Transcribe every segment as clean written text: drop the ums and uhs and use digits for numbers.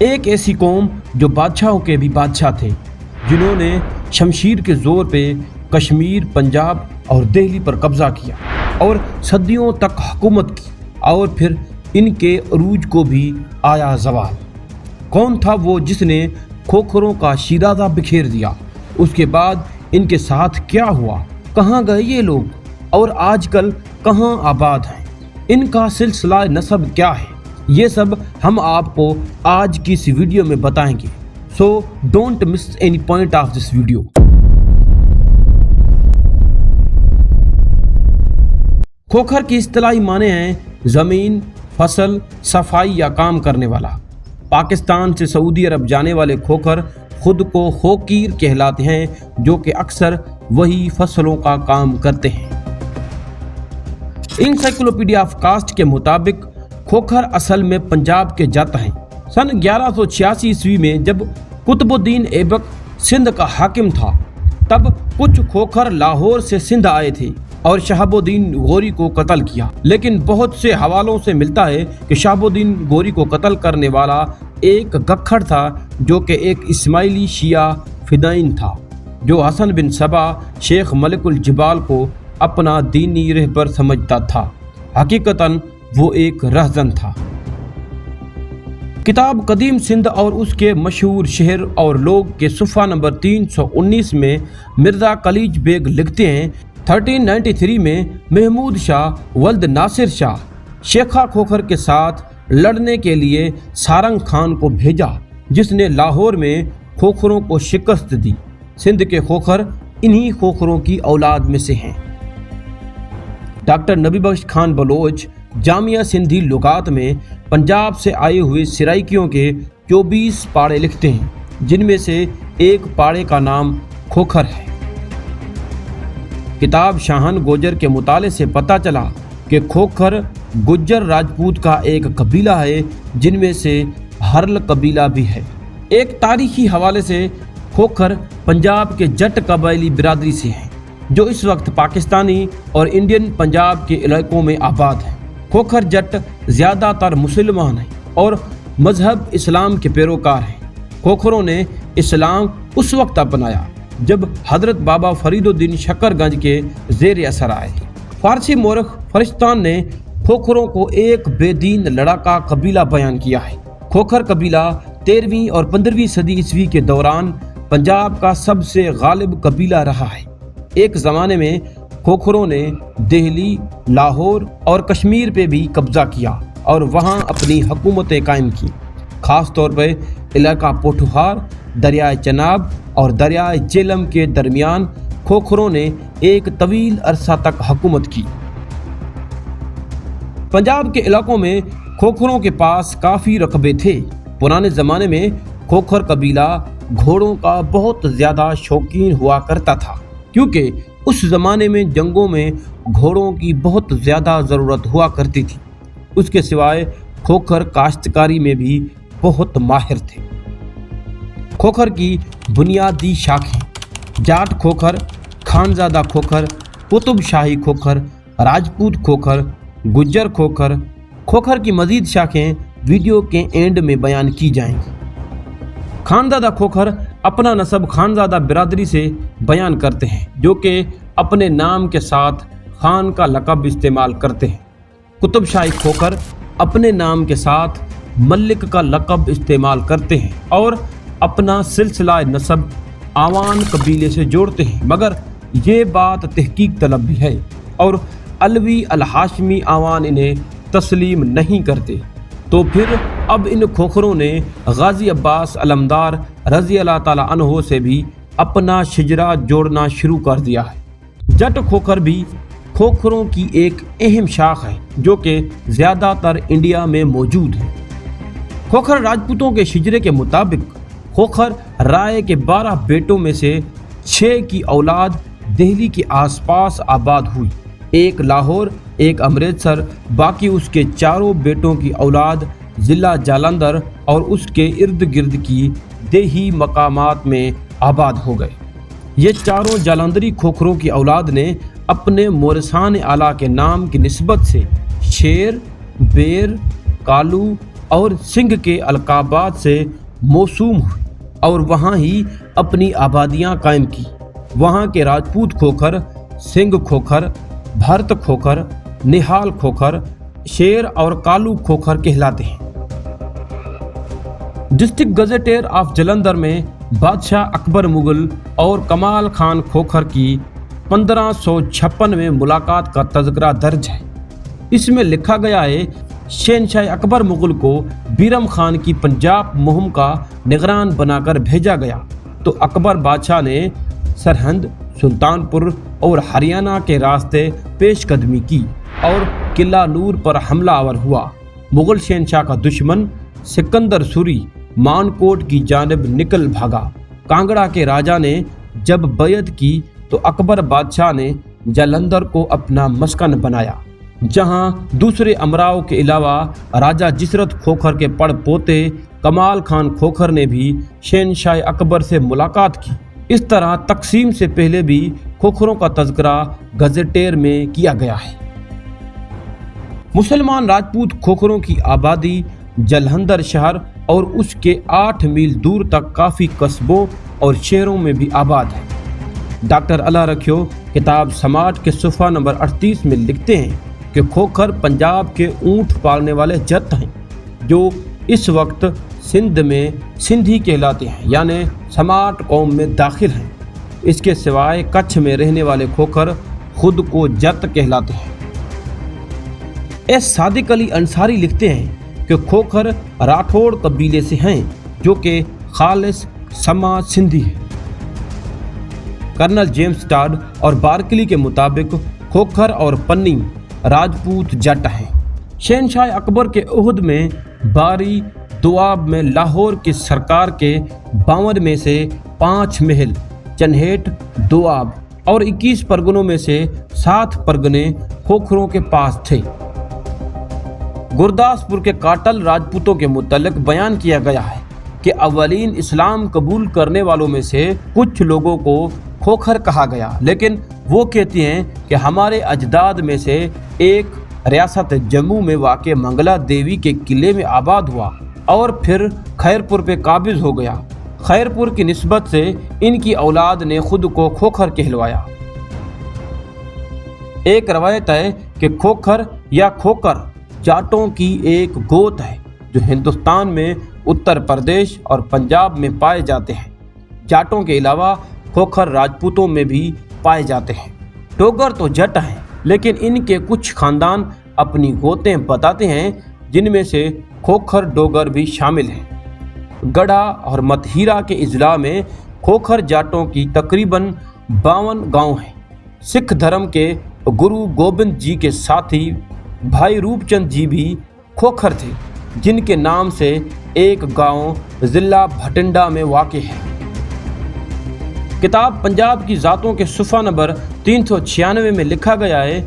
ایک ایسی قوم جو بادشاہوں کے بھی بادشاہ تھے، جنہوں نے شمشیر کے زور پہ کشمیر، پنجاب اور دہلی پر قبضہ کیا اور صدیوں تک حکومت کی، اور پھر ان کے عروج کو بھی آیا زوال۔ کون تھا وہ جس نے کھوکھروں کا شیرازہ بکھیر دیا؟ اس کے بعد ان کے ساتھ کیا ہوا؟ کہاں گئے یہ لوگ اور آج کل کہاں آباد ہیں؟ ان کا سلسلہ نسب کیا ہے؟ یہ سب ہم آپ کو آج کی اس ویڈیو میں بتائیں گے، so don't miss any point of this video. Khokhar کی اصطلاحی معنی ہیں زمین، فصل، صفائی یا کام کرنے والا۔ پاکستان سے سعودی عرب جانے والے کھوکھر خود کو خوکیر کہلاتے ہیں، جو کہ اکثر وہی فصلوں کا کام کرتے ہیں۔ انسائکلوپیڈیا آف کاسٹ کے مطابق کھوکھر اصل میں پنجاب کے جت ہیں۔ سن 1186 عیسوی میں جب قطب الدین ایبک سندھ کا حاکم تھا، تب کچھ کھوکھر لاہور سے سندھ آئے تھے اور شہاب الدین غوری کو قتل کیا، لیکن بہت سے حوالوں سے ملتا ہے کہ شہاب الدین غوری کو قتل کرنے والا ایک گکھڑ تھا، جو کہ ایک اسماعیلی شیعہ فدائین تھا، جو حسن بن صبا شیخ ملک الجبال کو اپنا دینی رہبر سمجھتا تھا۔ حقیقتاً وہ ایک رہزن تھا۔ کتاب قدیم سندھ اور اس کے مشہور شہر اور لوگ کے صفحہ نمبر 319 میں مرزا کلیج بیگ لکھتے ہیں، 1393 میں محمود شاہ ولد ناصر شاہ شیخا کھوکھر کے ساتھ لڑنے کے لیے سارنگ خان کو بھیجا، جس نے لاہور میں کھوکھروں کو شکست دی۔ سندھ کے کھوکھر انہی کھوکھروں کی اولاد میں سے ہیں۔ ڈاکٹر نبی بخش خان بلوچ جامعہ سندھی لغات میں پنجاب سے آئے ہوئے سرائکیوں کے 24 پاڑے لکھتے ہیں، جن میں سے ایک پاڑے کا نام کھوکھر ہے۔ کتاب شاہن گوجر کے مطالعے سے پتہ چلا کہ کھوکھر گجر راجپوت کا ایک قبیلہ ہے، جن میں سے ہرل قبیلہ بھی ہے۔ ایک تاریخی حوالے سے کھوکھر پنجاب کے جٹ قبائلی برادری سے ہیں، جو اس وقت پاکستانی اور انڈین پنجاب کے علاقوں میں آباد ہیں۔ کھوکھر جٹ زیادہ تر مسلمان ہیں اور مذہب اسلام کے پیروکار ہیں۔ کھوکھروں نے اسلام اس وقت اپنایا جب حضرت بابا فرید الدین شکر گنج کے زیر اثر آئے۔ فارسی مورخ فرشتان نے کھوکھروں کو ایک بے دین لڑاکا قبیلہ بیان کیا ہے۔ کھوکھر قبیلہ 13ویں اور 15ویں صدی عیسوی کے دوران پنجاب کا سب سے غالب قبیلہ رہا ہے۔ ایک زمانے میں کھوکھروں نے دہلی، لاہور اور کشمیر پہ بھی قبضہ کیا اور وہاں اپنی حکومتیں قائم کی۔ خاص طور پہ علاقہ پوٹھوہار، دریائے چناب اور دریائے جیلم کے درمیان کھوکھروں نے ایک طویل عرصہ تک حکومت کی۔ پنجاب کے علاقوں میں کھوکھروں کے پاس کافی رقبے تھے۔ پرانے زمانے میں کھوکھر قبیلہ گھوڑوں کا بہت زیادہ شوقین ہوا کرتا تھا، کیونکہ اس زمانے میں جنگوں میں گھوڑوں کی بہت زیادہ ضرورت ہوا کرتی تھی۔ اس کے سوائے کھوکھر کاشتکاری میں بھی بہت ماہر تھے۔ کھوکھر کی بنیادی شاخیں جاٹ کھوکھر، خانزادہ کھوکھر، قطب شاہی کھوکھر، راجپوت کھوکھر، گجر کھوکھر۔ کھوکھر کی مزید شاخیں ویڈیو کے اینڈ میں بیان کی جائیں گی۔ خانزادہ کھوکھر اپنا نسب خانزادہ برادری سے بیان کرتے ہیں، جو کہ اپنے نام کے ساتھ خان کا لقب استعمال کرتے ہیں۔ قطب شاہی کھوکھر اپنے نام کے ساتھ ملک کا لقب استعمال کرتے ہیں اور اپنا سلسلہ نسب آوان قبیلے سے جوڑتے ہیں، مگر یہ بات تحقیق طلب بھی ہے اور علوی الہاشمی آوان انہیں تسلیم نہیں کرتے۔ تو پھر اب ان کھوکھروں نے غازی عباس علمدار رضی اللہ تعالیٰ عنہ سے بھی اپنا شجرہ جوڑنا شروع کر دیا ہے۔ جٹ کھوکھر بھی کھوکھروں کی ایک اہم شاخ ہے، جو کہ زیادہ تر انڈیا میں موجود ہے۔ کھوکھر راجپوتوں کے شجرے کے مطابق کھوکھر رائے کے 12 بیٹوں میں سے 6 کی اولاد دہلی کے آس پاس آباد ہوئی، ایک لاہور، ایک امرتسر، باقی اس کے 4 بیٹوں کی اولاد ضلع جالندھر اور اس کے ارد گرد کی دیہی مقامات میں آباد ہو گئے۔ یہ 4 جالندھری کھوکھروں کی اولاد نے اپنے مورثان اعلیٰ کے نام کی نسبت سے شیر، بیر، کالو، और सिंह के अलकाबात से मौसूम हुई और वहाँ ही अपनी आबादियाँ कायम की। वहाँ के राजपूत खोखर सिंह खोखर, भरत खोखर, निहाल खोखर, शेर और कालू खोखर कहलाते हैं। डिस्ट्रिक्ट गजेटियर ऑफ जलंधर में बादशाह अकबर मुगल और कमाल खान खोखर की 1556 में मुलाकात का तज़किरा दर्ज है। इसमें लिखा गया है, शहनशाह अकबर मुगल को बीरम खान की पंजाब मुहिम का निगरान बनाकर भेजा गया तो अकबर बादशाह ने सरहंद, सुल्तानपुर और हरियाणा के रास्ते पेशकदमी की और किला नूर पर हमलावर हुआ। मुगल शहनशाह का दुश्मन सिकंदर सूरी मानकोट की जानिब निकल भागा। कांगड़ा के राजा ने जब बैयत की तो अकबर बादशाह ने जालंधर को अपना मस्कन बनाया, जहां दूसरे अमराव के अलावा राजा जिसरत खोखर के पड़ पोते कमाल खान खोखर ने भी शहनशाह अकबर से मुलाकात की। इस तरह तकसीम से पहले भी खोखरों का तज़किरा गजेटियर में किया गया है। मुसलमान राजपूत खोखरों की आबादी जालंधर शहर और उसके 8 मील दूर तक काफ़ी कस्बों और शहरों में भी आबाद है। डॉक्टर अल्लाह रखियो किताब समाज के सफ़ा नंबर 38 में लिखते हैं कि खोखर पंजाब के ऊँट पालने वाले जत हैं जो इस वक्त सिंध में सिंधी कहलाते हैं, यानी समाट कौम में दाखिल हैं। इसके सिवाय कच्छ में रहने वाले खोखर खुद को जत कहलाते हैं। एस सादिक अली अंसारी लिखते हैं कि खोखर राठौड़ कबीले से हैं जो कि खालिस समा सिंधी है। कर्नल जेम्स टाड और बार्कली के मुताबिक खोखर और पन्नी राजपूत जट हैं। शहनशाह अकबर के उहद में बारी दुआब में लाहौर की सरकार के 52 में से 5 महल, चन्हेट, दुआब और 21 परगनों में से 7 परगने खोखरों के पास थे। गुरदासपुर के काटल राजपूतों के मुतल्लिक बयान किया गया है कि अव्वलीन इस्लाम कबूल करने वालों में से कुछ लोगों को खोखर कहा गया, लेकिन वो कहती हैं कि हमारे अजदाद में से एक रियासत जम्मू में वाक़ मंगला देवी के किले में आबाद हुआ और फिर खैरपुर पे काबिज हो गया। खैरपुर की निस्बत से इनकी औलाद ने खुद को खोखर कहलवाया। एक रवायत है कि खोखर या खोकर जाटों की एक गोत है जो हिंदुस्तान में उत्तर प्रदेश और पंजाब में पाए जाते हैं। जाटों के अलावा खोखर राजपूतों में भी पाए जाते हैं। डोगर तो जट हैं, लेकिन इनके कुछ खानदान अपनी गोतें बताते हैं जिनमें से खोखर डोगर भी शामिल हैं। गढ़ा और मतहीरा के इजला में खोखर जाटों की तकरीबन 52 गांव हैं। सिख धर्म के गुरु गोबिंद जी के साथी भाई रूपचंद जी भी खोखर थे, जिनके नाम से एक गांव जिला भटिंडा में वाक़ है। किताब पंजाब की ज़ातों के सफ़ा नंबर 396 में लिखा गया है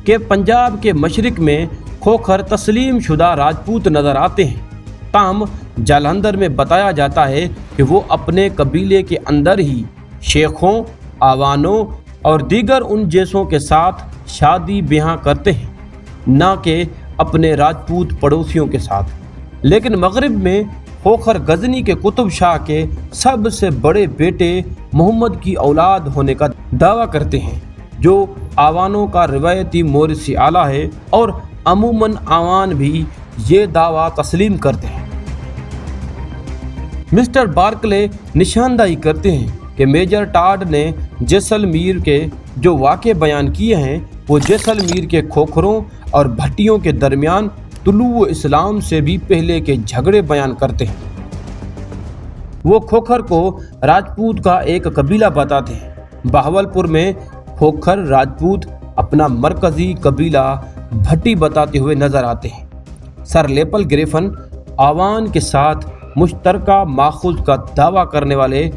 कि पंजाब के मशरिक में खोखर तस्लीम शुदा राजपूत नज़र आते हैं। ताम जालंधर में बताया जाता है कि वो अपने कबीले के अंदर ही शेखों, आवानों और दीगर उन जैसों के साथ शादी ब्याह करते हैं, ना कि अपने राजपूत पड़ोसियों के साथ। लेकिन मगरिब में खोखर गजनी के कुतुब शाह के सबसे बड़े बेटे मोहम्मद की औलाद होने का दावा करते हैं, जो आवानों का रिवायती मोरिसी आला है और अमूमन आवान भी ये दावा तस्लीम करते हैं। मिस्टर बार्कले निशानदाही करते हैं कि मेजर टाड ने जैसलमेर के जो वाक़े बयान किए हैं वो जैसलमेर के खोखरों और भट्टियों के दरमियान तुलू इस्लाम से भी पहले के झगड़े बयान करते हैं। वो खोखर को राजपूत का एक कबीला बताते हैं। बहावलपुर में खोखर राजपूत अपना मरकजी कबीला भट्टी बताते हुए नजर आते हैं। सर लेपल ग्रिफिन आवान के साथ मुश्तरका माखुज का दावा करने वाले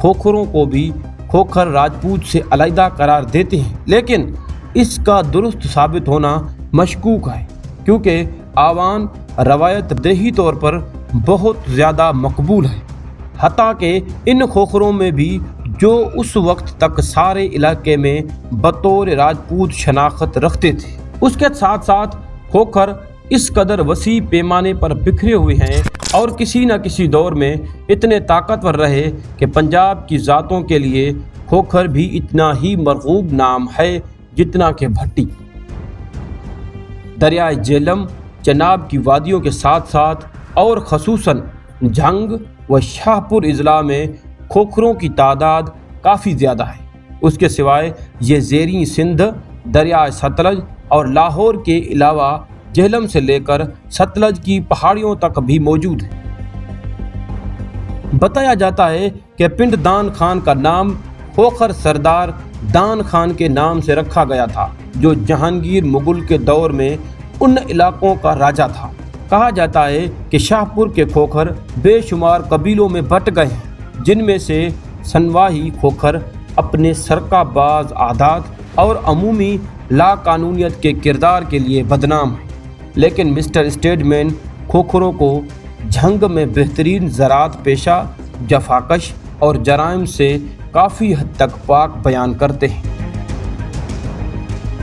खोखरों को भी खोखर राजपूत से अलहदा करार देते हैं, लेकिन इसका दुरुस्त साबित होना मशकूक है, क्योंकि आवान रवायत देही तौर पर बहुत ज़्यादा मकबूल है। हता के इन खोखरों में भी जो उस वक्त तक सारे इलाके में बतौर राजपूत शनाख्त रखते थे, उसके साथ साथ खोखर इस कदर वसी पैमाने पर बिखरे हुए हैं और किसी न किसी दौर में इतने ताकतवर रहे कि पंजाब की ज़ातों के लिए खोखर भी इतना ही मरगूब नाम है जितना कि भट्टी। दरियाए झेलम, चनाब की वादियों के साथ साथ और खसूसन झंग व शाहपुर अजला में खोखरों की तादाद काफ़ी ज़्यादा है। उसके सिवाय ये ज़ेरी सिंध, दरियाए सतलज और लाहौर के अलावा झेलम से लेकर सतलज की पहाड़ियों तक भी मौजूद है। बताया जाता है कि पिंड दान खान का नाम खोखर सरदार दान खान के नाम से रखा गया था, जो जहांगीर मुगल के दौर में उन इलाकों का राजा था। कहा जाता है कि शाहपुर के खोखर बेशुमार कबीलों में बट गए हैं, जिनमें से सनवाही खोखर अपने सरकाबाज आदात और अमूमी लाकानूनियत के किरदार के लिए बदनाम है। लेकिन मिस्टर स्टेडमैन खोखरों को झंग में बेहतरीन ज़राअत पेशा, जफाकश और जराइम से काफ़ी हद तक पाक बयान करते हैं।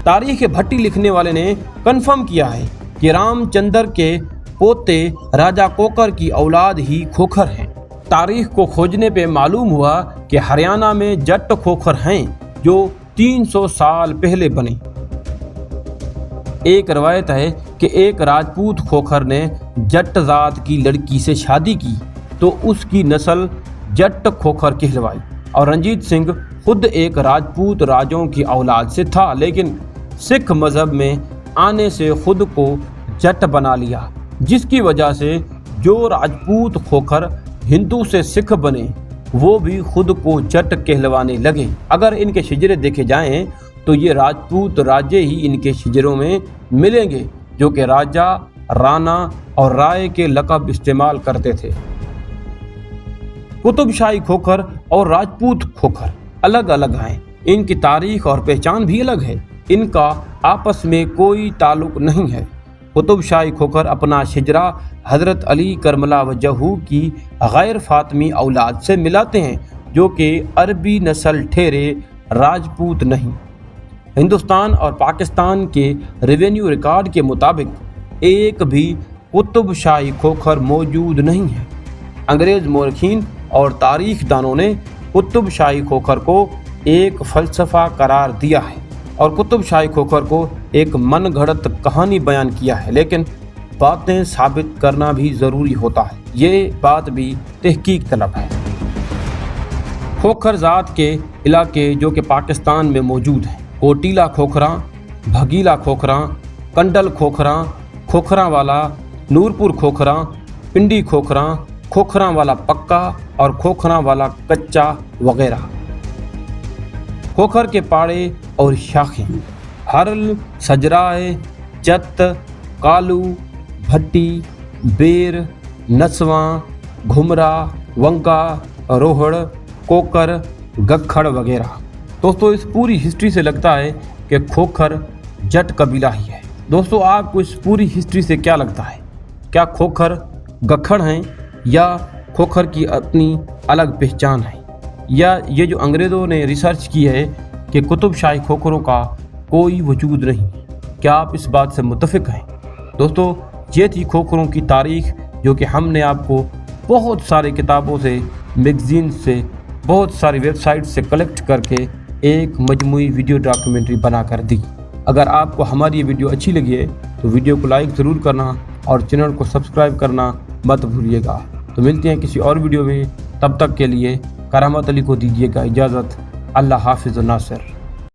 तारीख भट्टी लिखने वाले ने कन्फर्म किया है कि रामचंद्र के पोते राजा कोकर की औलाद ही खोखर हैं। तारीख को खोजने पे मालूम हुआ कि हरियाणा में जट खोखर हैं जो 300 साल पहले बने। एक रवायत है कि एक राजपूत खोखर ने जट जात की लड़की से शादी की तो उसकी नस्ल जट खोखर कहलवाई, और रंजीत सिंह खुद एक राजपूत राजों की औलाद से था, लेकिन सिख मज़हब में आने से खुद को जट बना लिया, जिसकी वजह से जो राजपूत खोखर हिंदू से सिख बने वो भी खुद को जट कहलवाने लगे। अगर इनके शिजरे देखे जाएं तो ये राजपूत राजे ही इनके शिजरों में मिलेंगे, जो कि राजा, राणा और राय के लक़ब इस्तेमाल करते थे। कुतुबशाही खोखर और राजपूत खोखर अलग अलग हैं। इनकी तारीख और पहचान भी अलग है। इनका आपस में कोई ताल्लुक नहीं है। कुतुबशाही खोखर अपना शिजरा हज़रत अली करमला वजहू की गैर फातमी औलाद से मिलाते हैं, जो कि अरबी नस्ल ठहरे, राजपूत नहीं। हिंदुस्तान और पाकिस्तान के रेवेन्यू रिकॉर्ड के मुताबिक एक भी कुतुबशाही खोखर मौजूद नहीं है। अंग्रेज़ मौरखीन और तारीख दानों ने कुतुबशाही खोखर को एक फ़लसफ़ा करार दिया है और कुतुबशाही खोखर को एक मन घड़त कहानी बयान किया है, लेकिन बातें साबित करना भी ज़रूरी होता है। ये बात भी तहकीक तलब है। खोखर ज़ात के इलाके जो कि पाकिस्तान में मौजूद हैं: कोटीला खोखरा, भगीला खोखरा, कंडल खोखरा, खोखरा वाला, नूरपुर खोखरा, पिंडी खोखरा, खोखरा वाला पक्का और खोखरा वाला कच्चा वगैरह। खोखर के पाड़े और शाखें: हरल, सजराए, चत, कालू, भट्टी, बेर, नसवा, घुमरा, वंका, रोहड़, कोकर, गखड़ वगैरह। दोस्तों, इस पूरी हिस्ट्री से लगता है कि खोखर जट कबीला ही है। दोस्तों, आपको इस पूरी हिस्ट्री से क्या लगता है? क्या खोखर गखड़ हैं या खोखर की अपनी अलग पहचान है, या ये जो अंग्रेज़ों ने रिसर्च की है कि कुतुबशाही खोखरों का कोई वजूद नहीं? क्या आप इस बात से मुत्तफिक हैं? दोस्तों, ये थी खोखरों की तारीख, जो कि हमने आपको बहुत सारी किताबों से, मैगज़ीन से, बहुत सारी वेबसाइट से कलेक्ट करके एक मजमूई वीडियो डॉक्यूमेंट्री बना कर दी। अगर आपको हमारी ये वीडियो अच्छी लगी है तो वीडियो को लाइक ज़रूर करना और चैनल को सब्सक्राइब करना मत भूलिएगा। तो मिलते हैं किसी और वीडियो में, तब तक के लिए करामत अली को दीजिएगा इजाज़त। अल्लाह हाफिज़ नासिर।